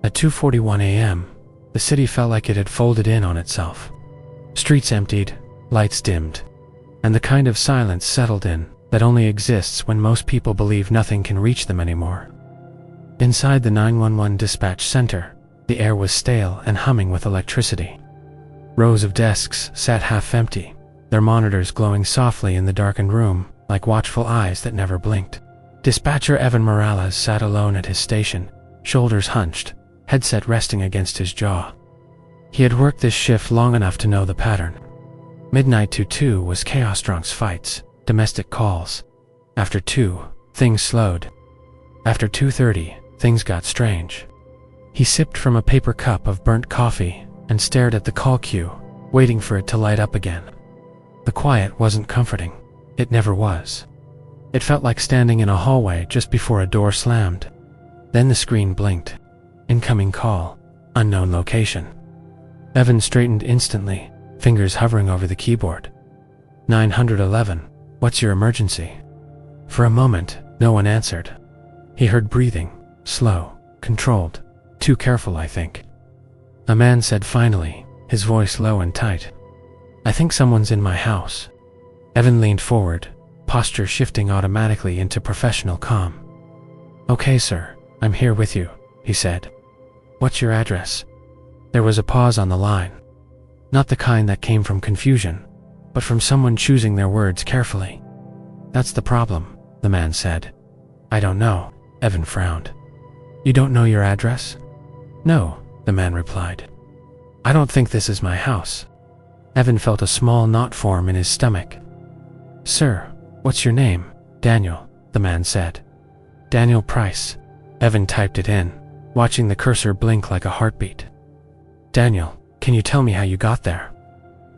At 2:41 a.m., the city felt like it had folded in on itself. Streets emptied, lights dimmed, and the kind of silence settled in that only exists when most people believe nothing can reach them anymore. Inside the 911 dispatch center, the air was stale and humming with electricity. Rows of desks sat half empty, their monitors glowing softly in the darkened room like watchful eyes that never blinked. Dispatcher Evan Morales sat alone at his station, shoulders hunched, headset resting against his jaw. He had worked this shift long enough to know the pattern. Midnight to 2 was chaos, drunks, fights, domestic calls. After 2, things slowed. After 2:30, things got strange. He sipped from a paper cup of burnt coffee and stared at the call queue, waiting for it to light up again. The quiet wasn't comforting. It never was. It felt like standing in a hallway just before a door slammed. Then the screen blinked. Incoming call. Unknown location. Evan straightened instantly, fingers hovering over the keyboard. 911, what's your emergency? For a moment, no one answered. He heard breathing, slow, controlled, too careful, I think. A man said finally, his voice low and tight. I think someone's in my house. Evan leaned forward, posture shifting automatically into professional calm. Okay, sir, I'm here with you, he said. What's your address? There was a pause on the line. Not the kind that came from confusion, but from someone choosing their words carefully. That's the problem, the man said. I don't know, Evan frowned. You don't know your address? No, the man replied. I don't think this is my house. Evan felt a small knot form in his stomach. Sir, what's your name? Daniel, the man said. Daniel Price. Evan typed it in, watching the cursor blink like a heartbeat. Daniel, can you tell me how you got there?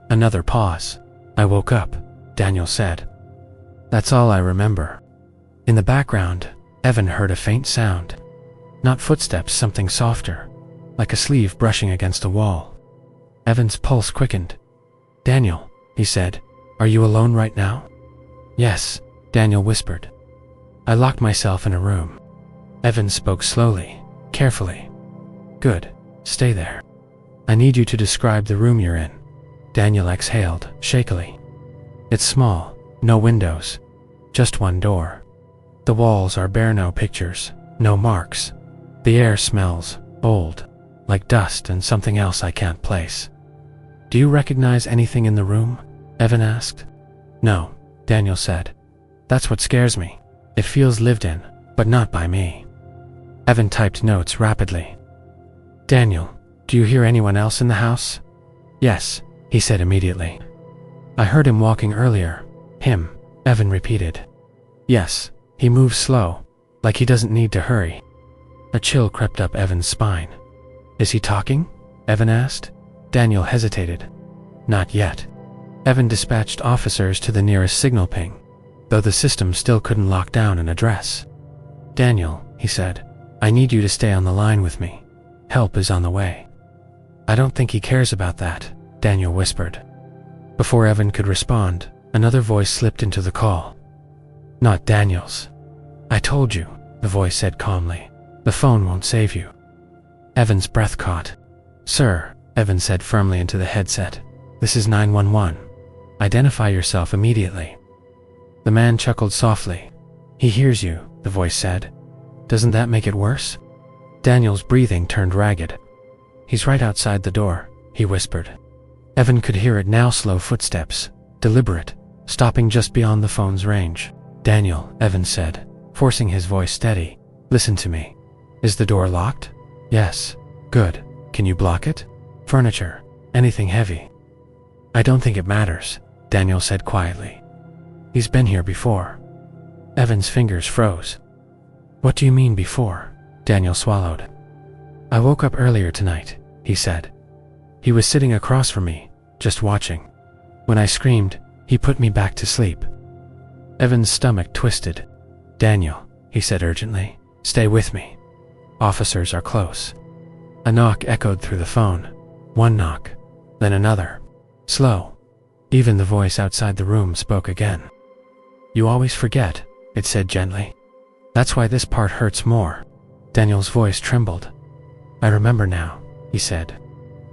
Another pause. I woke up, Daniel said. That's all I remember. In the background, Evan heard a faint sound. Not footsteps, something softer, like a sleeve brushing against a wall. Evan's pulse quickened. Daniel, he said, are you alone right now? Yes, Daniel whispered. I locked myself in a room. Evan spoke slowly, carefully. Good, stay there. I need you to describe the room you're in. Daniel exhaled, shakily. It's small, no windows, just one door. The walls are bare, no pictures, no marks. The air smells old, like dust and something else I can't place. Do you recognize anything in the room? Evan asked. No, Daniel said. That's what scares me. It feels lived in, but not by me. Evan typed notes rapidly. Daniel, do you hear anyone else in the house? Yes, he said immediately. I heard him walking earlier. Him, Evan repeated. Yes, he moves slow, like he doesn't need to hurry. A chill crept up Evan's spine. Is he talking? Evan asked. Daniel hesitated. Not yet. Evan dispatched officers to the nearest signal ping, though the system still couldn't lock down an address. Daniel, he said, I need you to stay on the line with me. Help is on the way. I don't think he cares about that, Daniel whispered. Before Evan could respond, another voice slipped into the call. Not Daniel's. I told you, the voice said calmly. The phone won't save you. Evan's breath caught. Sir, Evan said firmly into the headset. This is 911. Identify yourself immediately. The man chuckled softly. He hears you, the voice said. Doesn't that make it worse? Daniel's breathing turned ragged. He's right outside the door, he whispered. Evan could hear it now, slow footsteps, deliberate, stopping just beyond the phone's range. Daniel, Evan said, forcing his voice steady. Listen to me. Is the door locked? Yes. Good. Can you block it? Furniture. Anything heavy. I don't think it matters, Daniel said quietly. He's been here before. Evan's fingers froze. What do you mean before? Daniel swallowed. I woke up earlier tonight, he said. He was sitting across from me, just watching. When I screamed, he put me back to sleep. Evan's stomach twisted. Daniel, he said urgently, stay with me. Officers are close. A knock echoed through the phone. One knock, then another. Slow. Even the voice outside the room spoke again. You always forget, it said gently. That's why this part hurts more. Daniel's voice trembled. I remember now, he said.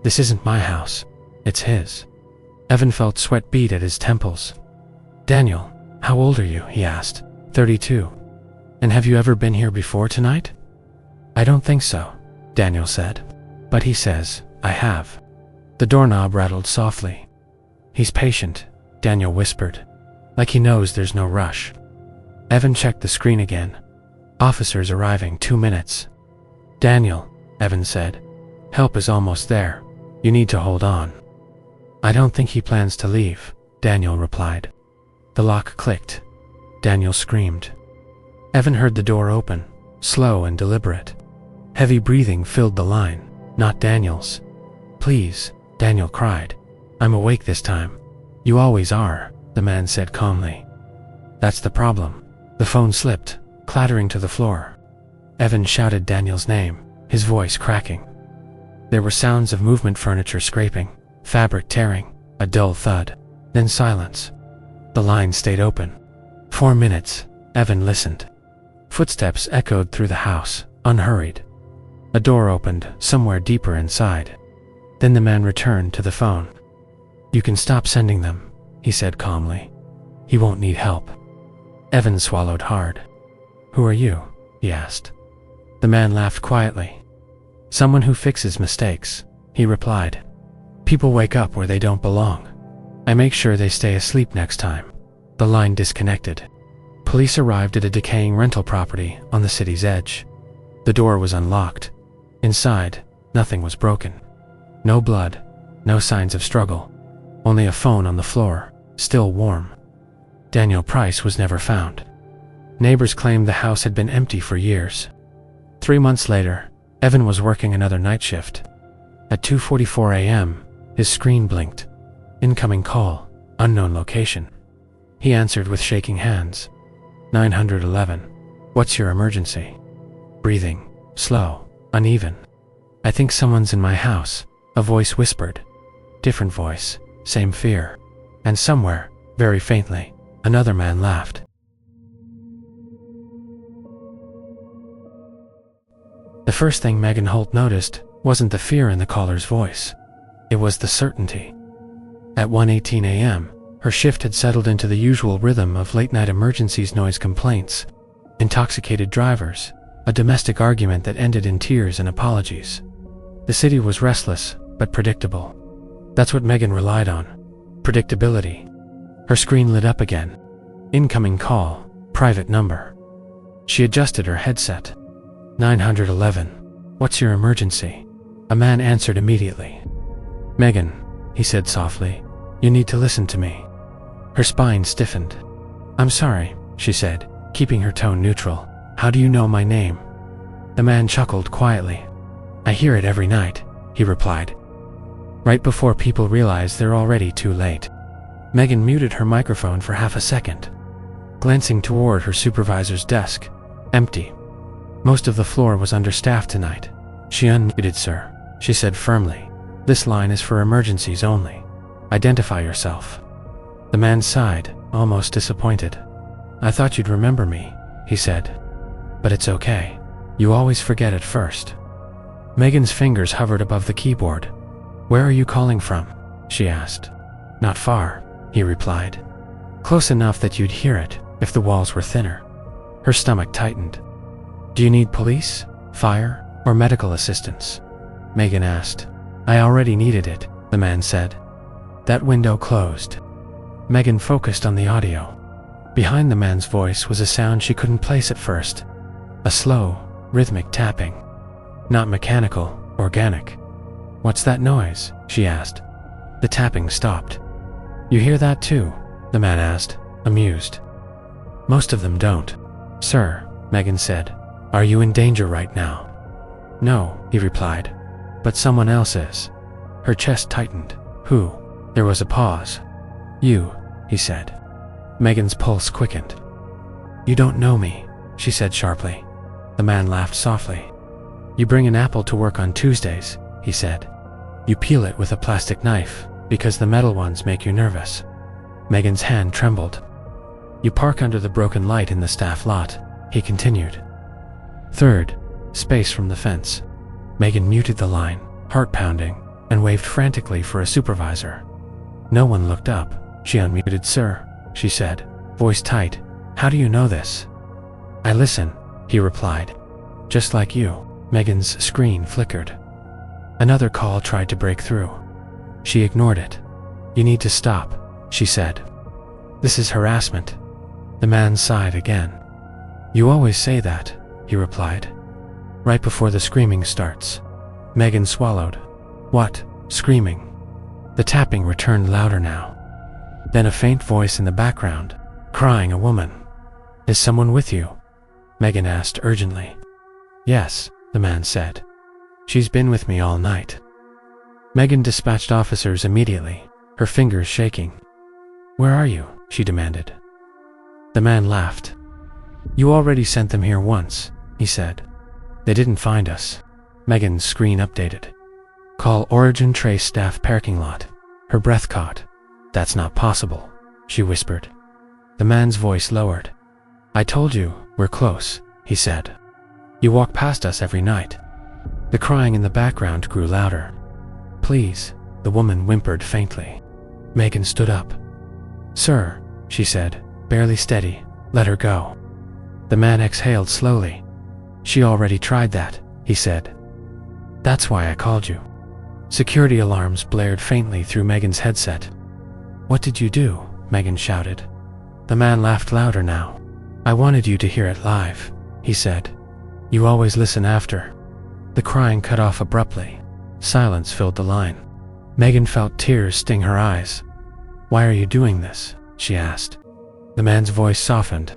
This isn't my house. It's his. Evan felt sweat bead at his temples. Daniel, how old are you? He asked. 32. And have you ever been here before tonight? I don't think so, Daniel said. But he says, I have. The doorknob rattled softly. He's patient, Daniel whispered, like he knows there's no rush. Evan checked the screen again. Officers arriving 2 minutes. Daniel, Evan said, help is almost there. You need to hold on. I don't think he plans to leave, Daniel replied. The lock clicked. Daniel screamed. Evan heard the door open, slow and deliberate. Heavy breathing filled the line, not Daniel's. Please, Daniel cried. I'm awake this time. You always are, the man said calmly. That's the problem. The phone slipped, clattering to the floor. Evan shouted Daniel's name, his voice cracking. There were sounds of movement, furniture scraping, fabric tearing, a dull thud, then silence. The line stayed open. 4 minutes, Evan listened. Footsteps echoed through the house, unhurried. A door opened somewhere deeper inside. Then the man returned to the phone. You can stop sending them, he said calmly. He won't need help. Evan swallowed hard. Who are you? He asked. The man laughed quietly. Someone who fixes mistakes, he replied. People wake up where they don't belong. I make sure they stay asleep next time. The line disconnected. Police arrived at a decaying rental property on the city's edge. The door was unlocked. Inside, nothing was broken. No blood, no signs of struggle. Only a phone on the floor, still warm. Daniel Price was never found. Neighbors claimed the house had been empty for years. 3 months later, Evan was working another night shift. At 2:44 a.m., his screen blinked. Incoming call, unknown location. He answered with shaking hands. 911. What's your emergency? Breathing, slow, uneven. I think someone's in my house, a voice whispered. Different voice, same fear. And somewhere, very faintly, another man laughed. The first thing Megan Holt noticed wasn't the fear in the caller's voice. It was the certainty. At 1:18 a.m., her shift had settled into the usual rhythm of late-night emergencies, noise complaints, intoxicated drivers, a domestic argument that ended in tears and apologies. The city was restless, but predictable. That's what Megan relied on. Predictability. Her screen lit up again. Incoming call, private number. She adjusted her headset. 911. What's your emergency? A man answered immediately. Megan, he said softly, you need to listen to me. Her spine stiffened. I'm sorry, she said, keeping her tone neutral. How do you know my name? The man chuckled quietly. I hear it every night, he replied. Right before people realize they're already too late. Megan muted her microphone for half a second. Glancing toward her supervisor's desk, empty. Most of the floor was understaffed tonight. She unmuted, sir, she said firmly. This line is for emergencies only. Identify yourself. The man sighed, almost disappointed. I thought you'd remember me, he said. But it's okay. You always forget at first. Megan's fingers hovered above the keyboard. Where are you calling from? She asked. Not far, he replied. Close enough that you'd hear it if the walls were thinner. Her stomach tightened. Do you need police, fire, or medical assistance? Megan asked. I already needed it, the man said. That window closed. Megan focused on the audio. Behind the man's voice was a sound she couldn't place at first. A slow, rhythmic tapping. Not mechanical, organic. What's that noise? She asked. The tapping stopped. You hear that too? The man asked, amused. Most of them don't. Sir, Megan said. Are you in danger right now? No, he replied. But someone else is. Her chest tightened. Who? There was a pause. You, he said. Megan's pulse quickened. You don't know me, she said sharply. The man laughed softly. You bring an apple to work on Tuesdays, he said. You peel it with a plastic knife because the metal ones make you nervous. Megan's hand trembled. You park under the broken light in the staff lot, he continued. Third, space from the fence. Megan muted the line, heart pounding, and waved frantically for a supervisor. No one looked up. She unmuted. "Sir," she said, voice tight. "How do you know this?" "I listen," he replied. "Just like you." Megan's screen flickered. Another call tried to break through. She ignored it. "You need to stop," she said. "This is harassment." The man sighed again. "You always say that," he replied. "Right before the screaming starts." Megan swallowed. "What? Screaming?" The tapping returned louder now. Then a faint voice in the background, crying. "A woman." "Is someone with you?" Megan asked urgently. "Yes," the man said. "She's been with me all night." Megan dispatched officers immediately, her fingers shaking. "Where are you?" she demanded. The man laughed. "You already sent them here once," he said. "They didn't find us." Megan's screen updated. "Call Origin Trace staff parking lot." Her breath caught. "That's not possible," she whispered. The man's voice lowered. "I told you, we're close," he said. "You walk past us every night." The crying in the background grew louder. "Please," the woman whimpered faintly. Megan stood up. "Sir," she said, barely steady, "let her go." The man exhaled slowly. "She already tried that," he said. "That's why I called you." Security alarms blared faintly through Megan's headset. "What did you do?" Megan shouted. The man laughed louder now. "I wanted you to hear it live," he said. "You always listen after." The crying cut off abruptly. Silence filled the line. Megan felt tears sting her eyes. "Why are you doing this?" she asked. The man's voice softened.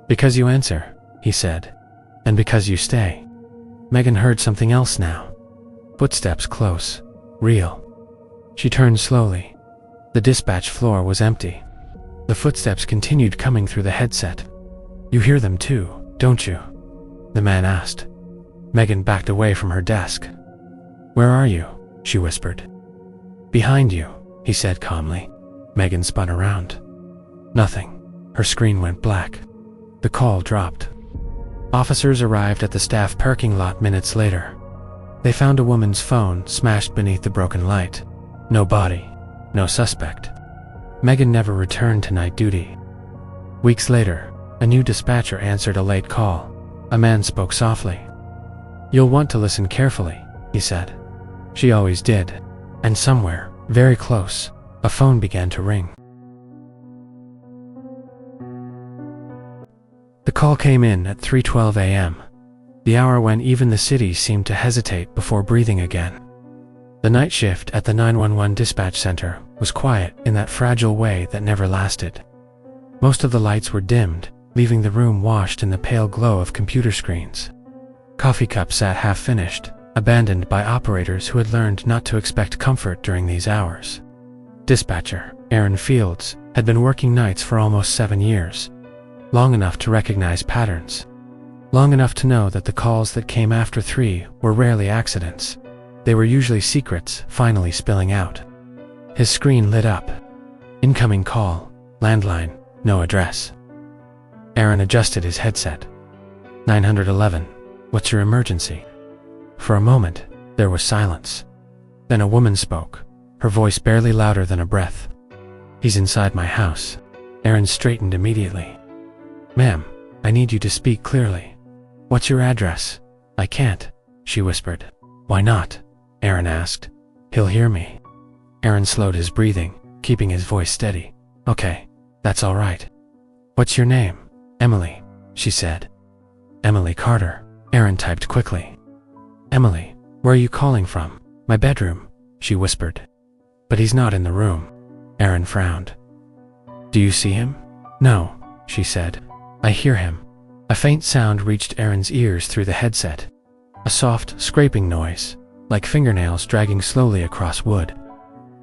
"Because you answer," he said. "And because you stay." Megan heard something else now. Footsteps close. Real. She turned slowly. The dispatch floor was empty. The footsteps continued coming through the headset. "You hear them too, don't you?" the man asked. Megan backed away from her desk. "Where are you?" she whispered. "Behind you," he said calmly. Megan spun around. Nothing. Her screen went black. The call dropped. Officers arrived at the staff parking lot minutes later. They found a woman's phone smashed beneath the broken light. No body. No suspect. Megan never returned to night duty. Weeks later, a new dispatcher answered a late call. A man spoke softly. "You'll want to listen carefully," he said. She always did. And somewhere, very close, a phone began to ring. The call came in at 3:12 a.m., the hour when even the city seemed to hesitate before breathing again. The night shift at the 911 dispatch center was quiet in that fragile way that never lasted. Most of the lights were dimmed, leaving the room washed in the pale glow of computer screens. Coffee cups sat half-finished, abandoned by operators who had learned not to expect comfort during these hours. Dispatcher Aaron Fields had been working nights for almost 7 years, long enough to recognize patterns, long enough to know that the calls that came after 3 were rarely accidents. They were usually secrets finally spilling out. His screen lit up. Incoming call, landline, no address. Aaron adjusted his headset. 911, what's your emergency? For a moment, there was silence. Then a woman spoke, her voice barely louder than a breath. "He's inside my house." Aaron straightened immediately. "Ma'am, I need you to speak clearly." "What's your address?" "I can't," she whispered. "Why not?" Aaron asked. "He'll hear me." Aaron slowed his breathing, keeping his voice steady. "Okay, that's all right." "What's your name?" "Emily," she said. "Emily Carter," Aaron typed quickly. "Emily, where are you calling from?" "My bedroom," she whispered. "But he's not in the room." Aaron frowned. "Do you see him?" "No," she said. "I hear him." A faint sound reached Aaron's ears through the headset. A soft, scraping noise, like fingernails dragging slowly across wood.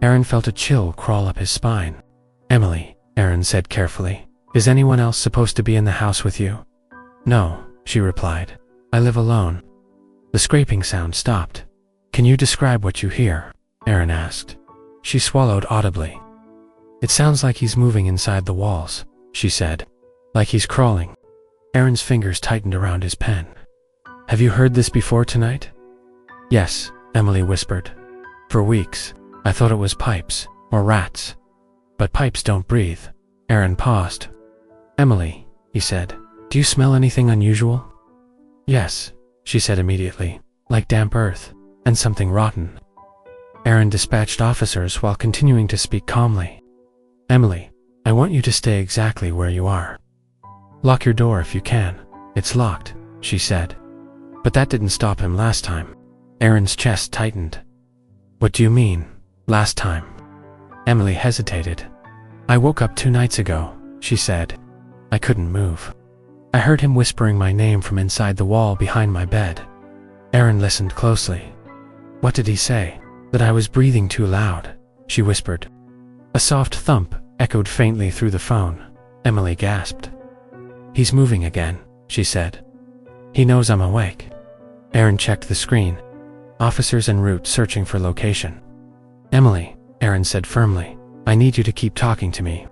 Aaron felt a chill crawl up his spine. "Emily," Aaron said carefully, "is anyone else supposed to be in the house with you?" "No," she replied. "I live alone." The scraping sound stopped. "Can you describe what you hear?" Aaron asked. She swallowed audibly. "It sounds like he's moving inside the walls," she said. "Like he's crawling." Aaron's fingers tightened around his pen. "Have you heard this before tonight?" Yes, Emily whispered. For weeks, I thought it was pipes or rats. But pipes don't breathe. Aaron paused. Emily, he said, do you smell anything unusual? Yes, she said immediately, like damp earth and something rotten. Aaron dispatched officers while continuing to speak calmly. Emily, I want you to stay exactly where you are. Lock your door if you can. It's locked, she said. But that didn't stop him last time. Aaron's chest tightened. What do you mean, last time? Emily hesitated. I woke up 2 nights ago, she said. I couldn't move. I heard him whispering my name from inside the wall behind my bed. Aaron listened closely. What did he say? That I was breathing too loud, she whispered. A soft thump echoed faintly through the phone. Emily gasped. He's moving again, she said. He knows I'm awake. Aaron checked the screen. Officers en route searching for location. Emily, Aaron said firmly, I need you to keep talking to me.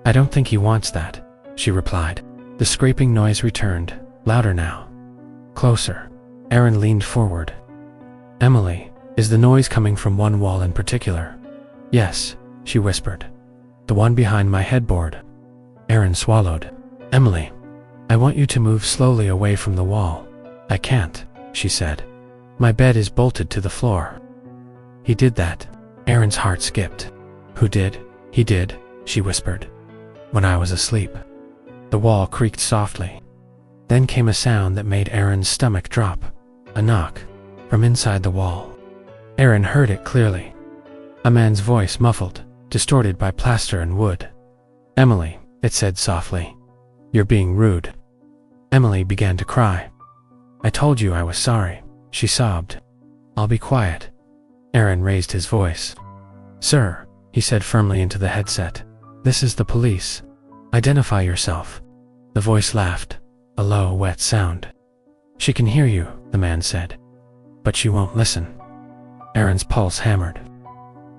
I don't think he wants that, she replied. The scraping noise returned, louder now. Closer. Aaron leaned forward. Emily, is the noise coming from one wall in particular? Yes, she whispered. The one behind my headboard. Aaron swallowed. Emily, I want you to move slowly away from the wall. I can't, she said. My bed is bolted to the floor. He did that. Aaron's heart skipped. Who did? He did, she whispered. When I was asleep. The wall creaked softly. Then came a sound that made Aaron's stomach drop. A knock. From inside the wall. Aaron heard it clearly. A man's voice muffled, distorted by plaster and wood. Emily, it said softly. You're being rude. Emily began to cry. I told you I was sorry, she sobbed. I'll be quiet. Aaron raised his voice. Sir, he said firmly into the headset. This is the police. Identify yourself. The voice laughed, a low, wet sound. She can hear you, the man said. But she won't listen. Aaron's pulse hammered.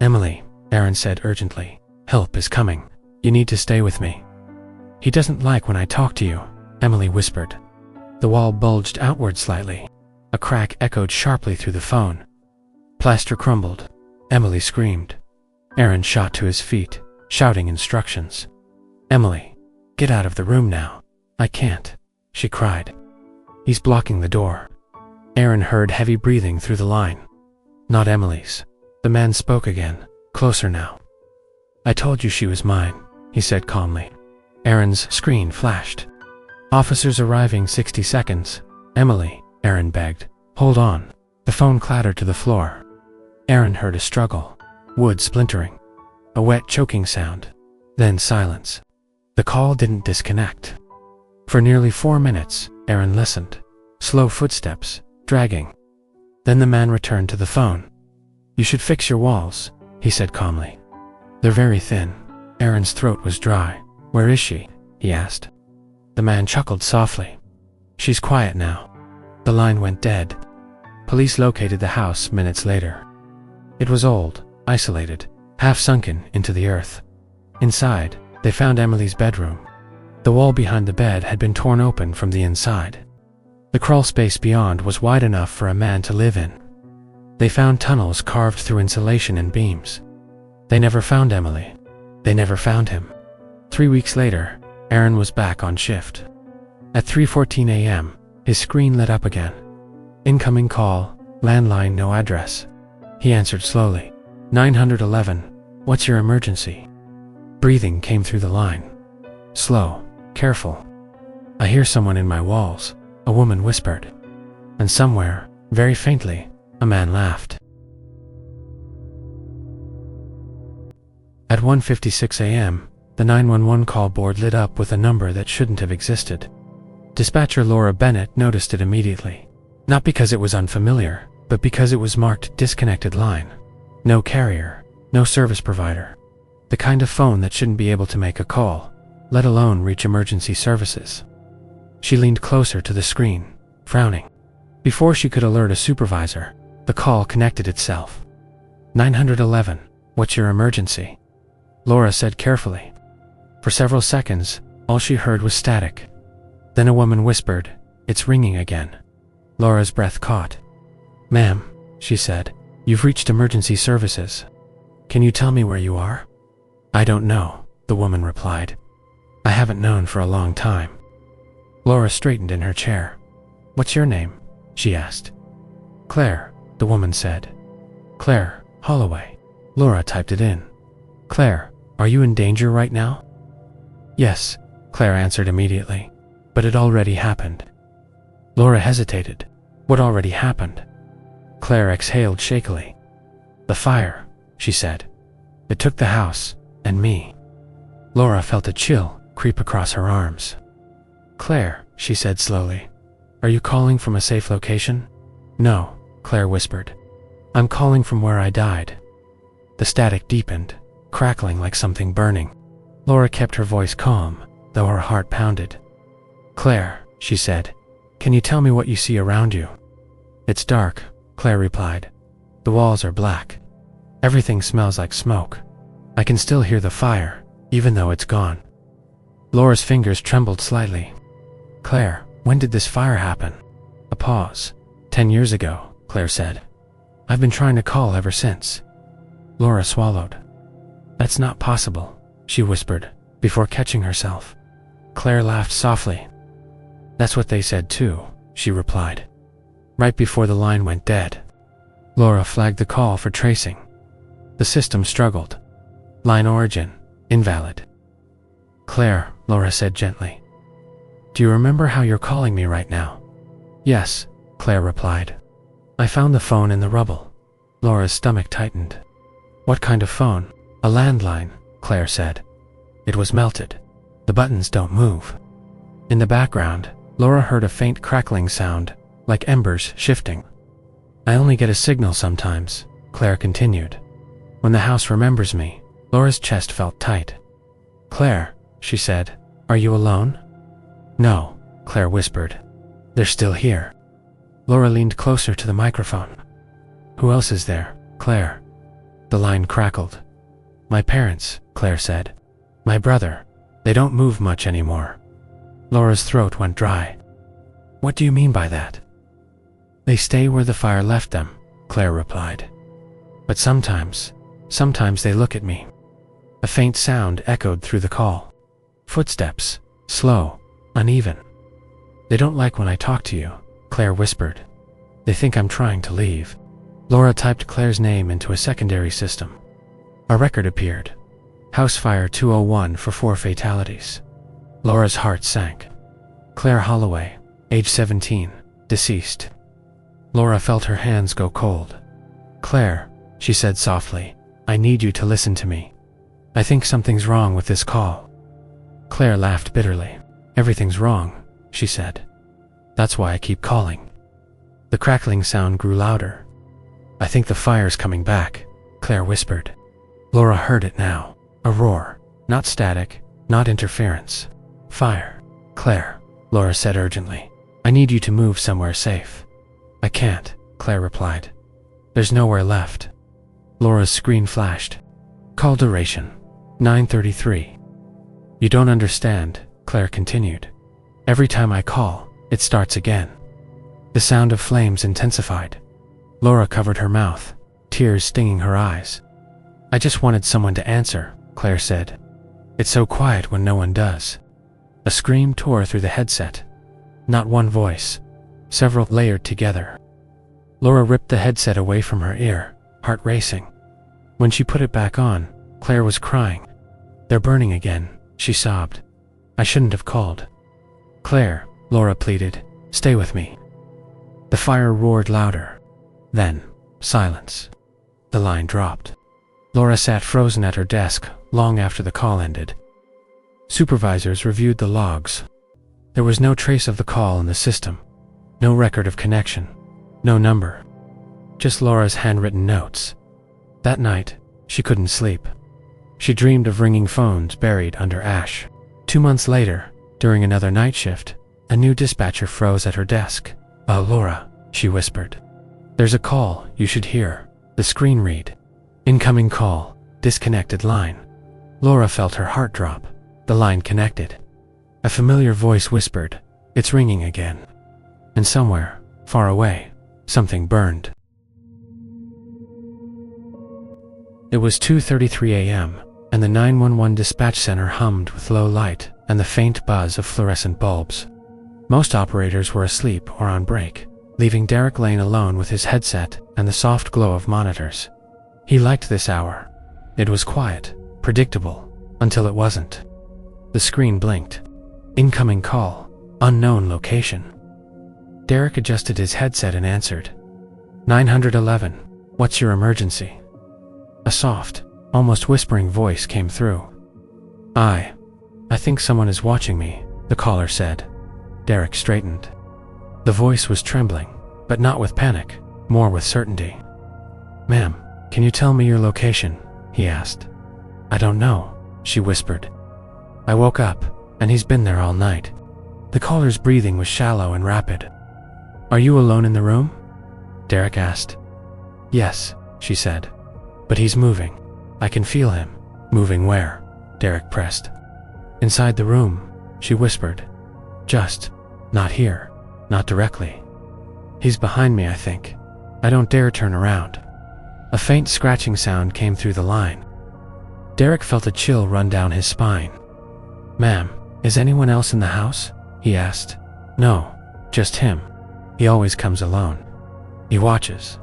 Emily, Aaron said urgently. Help is coming. You need to stay with me. He doesn't like when I talk to you, Emily whispered. The wall bulged outward slightly. A crack echoed sharply through the phone. Plaster crumbled. Emily screamed. Aaron shot to his feet, shouting instructions. Emily, get out of the room now. I can't, she cried. He's blocking the door. Aaron heard heavy breathing through the line. Not Emily's. The man spoke again, closer now. I told you she was mine, he said calmly. Aaron's screen flashed. Officers arriving 60 seconds. Emily, Aaron begged. Hold on. The phone clattered to the floor. Aaron heard a struggle. Wood splintering. A wet choking sound. Then silence. The call didn't disconnect. For nearly 4 minutes, Aaron listened. Slow footsteps, dragging. Then the man returned to the phone. You should fix your walls, he said calmly. They're very thin. Aaron's throat was dry. Where is she? He asked. The man chuckled softly. She's quiet now. The line went dead. Police located the house minutes later. It was old, isolated, half sunken into the earth. Inside, they found Emily's bedroom. The wall behind the bed had been torn open from the inside. The crawl space beyond was wide enough for a man to live in. They found tunnels carved through insulation and beams. They never found Emily. They never found him. 3 weeks later, Aaron was back on shift. At 3:14 a.m., his screen lit up again. Incoming call, landline, no address. He answered slowly. 911, what's your emergency? Breathing came through the line. Slow, careful. I hear someone in my walls, a woman whispered. And somewhere, very faintly, a man laughed. At 1:56 a.m., the 911 call board lit up with a number that shouldn't have existed. Dispatcher Laura Bennett noticed it immediately. Not because it was unfamiliar, but because it was marked disconnected line. No carrier, no service provider. The kind of phone that shouldn't be able to make a call, let alone reach emergency services. She leaned closer to the screen, frowning. Before she could alert a supervisor, the call connected itself. 911, what's your emergency? Laura said carefully. For several seconds, all she heard was static. Then a woman whispered, it's ringing again. Laura's breath caught. Ma'am, she said. "You've reached emergency services. Can you tell me where you are?" "I don't know," the woman replied. "I haven't known for a long time." Laura straightened in her chair. "What's your name?" she asked. "Claire," the woman said. "Claire Holloway." Laura typed it in. "Claire, are you in danger right now?" "Yes," Claire answered immediately. "But it already happened." Laura hesitated. "What already happened?" Claire exhaled shakily. "The fire," she said. "It took the house, and me." Laura felt a chill creep across her arms. "Claire," she said slowly, "are you calling from a safe location?" "No," Claire whispered. "I'm calling from where I died." The static deepened, crackling like something burning. Laura kept her voice calm, though her heart pounded. "Claire," she said, "can you tell me what you see around you?" "It's dark," Claire replied. "The walls are black. Everything smells like smoke. I can still hear the fire, even though it's gone." Laura's fingers trembled slightly. "Claire, when did this fire happen?" A pause. 10 years ago," Claire said. "I've been trying to call ever since." Laura swallowed. "That's not possible," she whispered, before catching herself. Claire laughed softly. "That's what they said too," she replied. "Right before the line went dead." Laura flagged the call for tracing. The system struggled. "Line origin, invalid." "Claire," Laura said gently. "Do you remember how you're calling me right now?" "Yes," Claire replied. "I found the phone in the rubble." Laura's stomach tightened. "What kind of phone?" "A landline," Claire said. "It was melted. The buttons don't move." In the background, Laura heard a faint crackling sound, like embers shifting. "I only get a signal sometimes," Claire continued. "When the house remembers me." Laura's chest felt tight. "Claire," she said, "are you alone?" "No," Claire whispered. "They're still here." Laura leaned closer to the microphone. "Who else is there, Claire?" The line crackled. "My parents," Claire said. "My brother. They don't move much anymore." Laura's throat went dry. "What do you mean by that?" "They stay where the fire left them," Claire replied. "But sometimes they look at me." A faint sound echoed through the call. Footsteps, slow, uneven. "They don't like when I talk to you," Claire whispered. "They think I'm trying to leave." Laura typed Claire's name into a secondary system. A record appeared. House fire 201 for 4 fatalities. Laura's heart sank. Claire Holloway, age 17, deceased. Laura felt her hands go cold. "Claire," she said softly, "I need you to listen to me. I think something's wrong with this call." Claire laughed bitterly. "Everything's wrong," she said. "That's why I keep calling." The crackling sound grew louder. "I think the fire's coming back," Claire whispered. Laura heard it now. A roar. Not static, not interference. "Fire." "Claire," Laura said urgently. "I need you to move somewhere safe." "I can't," Claire replied. "There's nowhere left." Laura's screen flashed. "Call duration, 9:33. "You don't understand," Claire continued. "Every time I call, it starts again." The sound of flames intensified. Laura covered her mouth, tears stinging her eyes. "I just wanted someone to answer," Claire said. "It's so quiet when no one does." A scream tore through the headset. Not one voice, several layered together. Laura ripped the headset away from her ear, heart racing. When she put it back on, Claire was crying. "They're burning again," she sobbed. "I shouldn't have called." "Claire," Laura pleaded, "stay with me." The fire roared louder. Then, silence. The line dropped. Laura sat frozen at her desk long after the call ended. Supervisors reviewed the logs. There was no trace of the call in the system, no record of connection, no number. Just Laura's handwritten notes. That night, she couldn't sleep. She dreamed of ringing phones buried under ash. 2 months later, during another night shift, a new dispatcher froze at her desk. Laura," she whispered. "There's a call you should hear." The screen read, "Incoming call, disconnected line." Laura felt her heart drop. The line connected. A familiar voice whispered, "It's ringing again." And somewhere, far away, something burned. It was 2:33 a.m., and the 911 dispatch center hummed with low light and the faint buzz of fluorescent bulbs. Most operators were asleep or on break, leaving Derek Lane alone with his headset and the soft glow of monitors. He liked this hour. It was quiet, predictable, until it wasn't. The screen blinked. Incoming call. Unknown location. Derek adjusted his headset and answered. 911, what's your emergency? A soft, almost whispering voice came through. I think someone is watching me, the caller said. Derek straightened. The voice was trembling, but not with panic, more with certainty. Ma'am, can you tell me your location? He asked. I don't know, she whispered. I woke up, and he's been there all night. The caller's breathing was shallow and rapid. Are you alone in the room? Derek asked. Yes, she said. But he's moving. I can feel him. Moving where? Derek pressed. Inside the room, she whispered. Just, not here, not directly. He's behind me, I think. I don't dare turn around. A faint scratching sound came through the line. Derek felt a chill run down his spine. Ma'am, is anyone else in the house? He asked. No, just him. He always comes alone. He watches.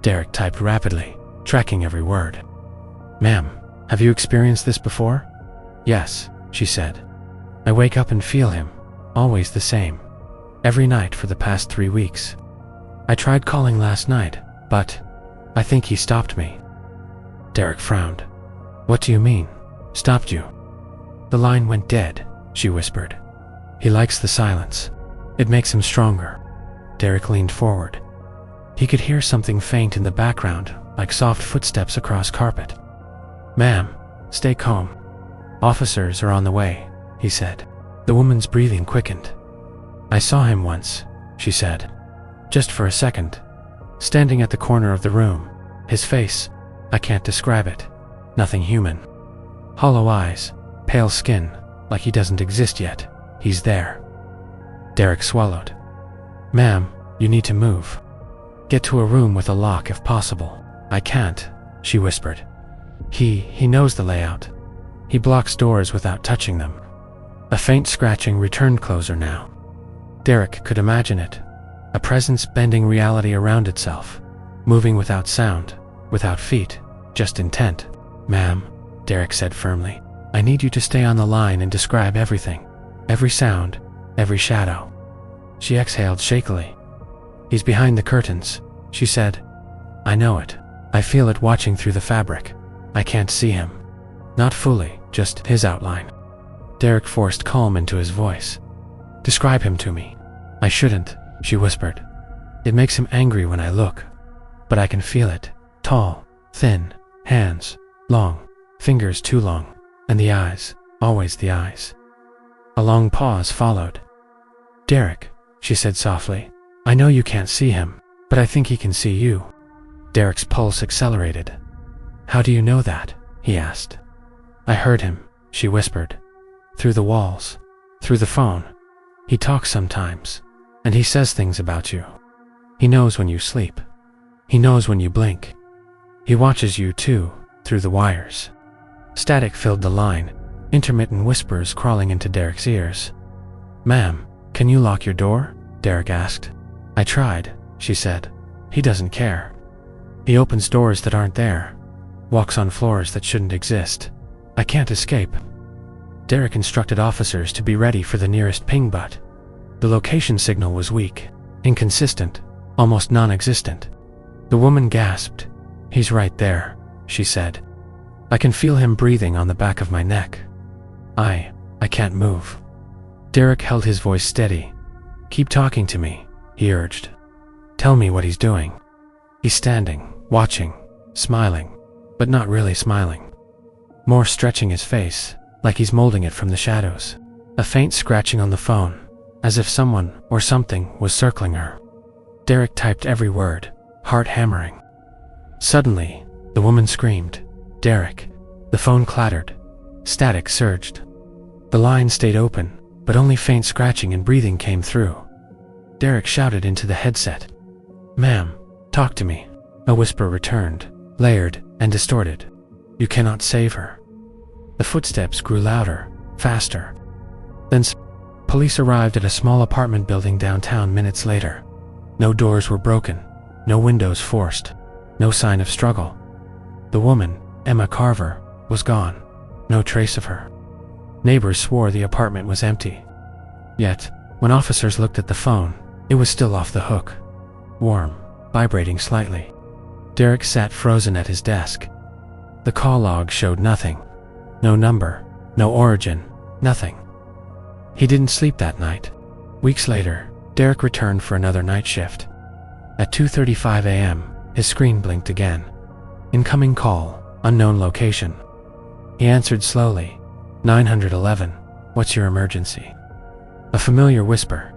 Derek typed rapidly, tracking every word. Ma'am, have you experienced this before? Yes, she said. I wake up and feel him, always the same. Every night for the past 3 weeks. I tried calling last night, but I think he stopped me. Derek frowned. What do you mean? Stopped you? The line went dead, she whispered. He likes the silence. It makes him stronger. Derek leaned forward. He could hear something faint in the background, like soft footsteps across carpet. Ma'am, stay calm. Officers are on the way, he said. The woman's breathing quickened. I saw him once, she said. Just for a second. Standing at the corner of the room. His face, I can't describe it. Nothing human. Hollow eyes, pale skin, like he doesn't exist yet. He's there. Derek swallowed. Ma'am, you need to move. Get to a room with a lock if possible. I can't, she whispered. He knows the layout. He blocks doors without touching them. A faint scratching returned closer now. Derek could imagine it. A presence bending reality around itself, moving without sound, without feet, just intent. Ma'am, Derek said firmly, I need you to stay on the line and describe everything. Every sound, every shadow. She exhaled shakily. He's behind the curtains, she said. I know it. I feel it watching through the fabric. I can't see him. Not fully, just his outline. Derek forced calm into his voice. Describe him to me. I shouldn't, she whispered. It makes him angry when I look. But I can feel it. Tall, thin, hands, long, fingers too long, and the eyes, always the eyes. A long pause followed. Derek, she said softly, I know you can't see him, but I think he can see you. Derek's pulse accelerated. How do you know that? He asked. I heard him, she whispered. Through the walls, through the phone. He talks sometimes, and he says things about you. He knows when you sleep. He knows when you blink. He watches you too, through the wires. Static filled the line, intermittent whispers crawling into Derek's ears. Ma'am, can you lock your door? Derek asked. I tried, she said. He doesn't care. He opens doors that aren't there, walks on floors that shouldn't exist. I can't escape. Derek instructed officers to be ready for the nearest ping butt. The location signal was weak, inconsistent, almost non-existent. The woman gasped. He's right there, she said. I can feel him breathing on the back of my neck. I can't move. Derek held his voice steady. Keep talking to me, he urged. Tell me what he's doing. He's standing, watching, smiling, but not really smiling. More stretching his face, like he's molding it from the shadows. A faint scratching on the phone, as if someone or something was circling her. Derek typed every word, heart hammering. Suddenly, the woman screamed, Derek. The phone clattered. Static surged. The line stayed open, but only faint scratching and breathing came through. Derek shouted into the headset. Ma'am, talk to me. A whisper returned, layered and distorted. You cannot save her. The footsteps grew louder, faster. Then police arrived at a small apartment building downtown minutes later. No doors were broken, no windows forced, no sign of struggle. The woman, Emma Carver, was gone. No trace of her. Neighbors swore the apartment was empty. Yet, when officers looked at the phone, it was still off the hook. Warm, vibrating slightly. Derek sat frozen at his desk. The call log showed nothing. No number, no origin, nothing. He didn't sleep that night. Weeks later, Derek returned for another night shift. At 2:35 a.m., his screen blinked again. Incoming call, unknown location. He answered slowly. 911, what's your emergency? A familiar whisper.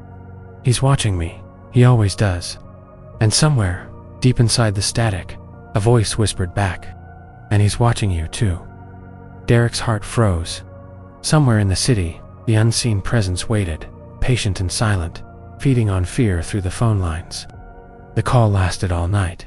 He's watching me, he always does. And somewhere, deep inside the static, a voice whispered back. And he's watching you too. Derek's heart froze. Somewhere in the city, the unseen presence waited, patient and silent, feeding on fear through the phone lines. The call lasted all night.